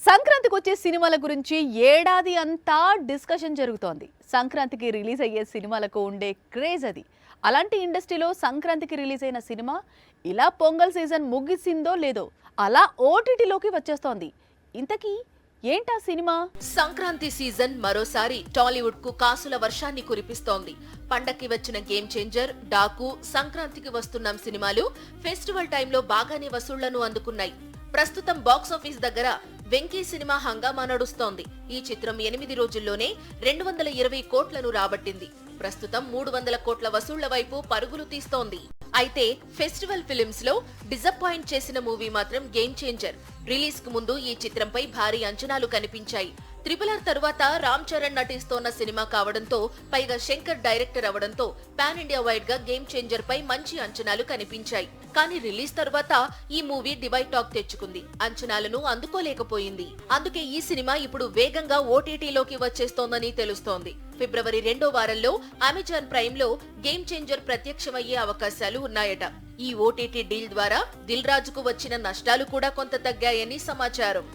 సంక్రాంతికి వచ్చే సినిమాల గురించి ఏడాది అంతా డిస్కషన్ జరుగుతోంది. సంక్రాంతికి రిలీజ్ అయ్యే సినిమాలకు ఉండే క్రేజ్ అది. అలాంటి ఇండస్ట్రీలో సంక్రాంతికి రిలీజ్ అయిన సినిమా ఇలా పొంగల్ సీజన్ ముగిసిందో లేదో అలా ఓటీటీలోకి వచ్చేస్తోంది. ఇంతకీ ఏంటా సినిమా? సంక్రాంతి సీజన్ మరోసారి టాలీవుడ్ కు కాసుల వర్షాన్ని కురిపిస్తోంది. పండక్కి వచ్చిన గేమ్ చేంజర్, డాకు, సంక్రాంతికి వస్తున్నాం సినిమాలు ఫెస్టివల్ టైంలో బాగానే వసూళ్లను అందుకున్నాయి. ప్రస్తుతం బాక్సాఫీస్ దగ్గర వెంకీ సినిమా హంగామా నడుస్తోంది. ఈ చిత్రం 8 రోజుల్లోనే 220 కోట్లను రాబట్టింది. ప్రస్తుతం 300 కోట్ల వసూళ్ల వైపు పరుగులు తీస్తోంది. అయితే ఫెస్టివల్ ఫిలిమ్స్ లో డిసప్పాయింట్ చేసిన మూవీ మాత్రం గేమ్ చేంజర్. రిలీజ్ కు ముందు ఈ చిత్రంపై భారీ అంచనాలు కనిపించాయి. RRR తరువాత రామ్ చరణ్ నటిస్తోన్న సినిమా కావడంతో, పైగా శంకర్ డైరెక్టర్ అవడంతో పాన్ ఇండియా వైడ్ గా గేమ్ చేంజర్ పై మంచి అంచనాలు కనిపించాయి. కానీ రిలీజ్ తర్వాత ఈ మూవీ డివైడ్ టాక్ తెచ్చుకుంది. అంచనాలను అందుకోలేకపోయింది. అందుకే ఈ సినిమా ఇప్పుడు వేగంగా ఓటీటీలోకి వచ్చేస్తోందని తెలుస్తోంది. ఫిబ్రవరి 2వ వారంలో అమెజాన్ ప్రైమ్ లో గేమ్ చేంజర్ ప్రత్యక్షమయ్యే అవకాశాలు ఉన్నాయట. ఈ ఓటీటీ డీల్ ద్వారా దిల్ రాజుకు వచ్చిన నష్టాలు కూడా కొంత తగ్గాయని సమాచారం.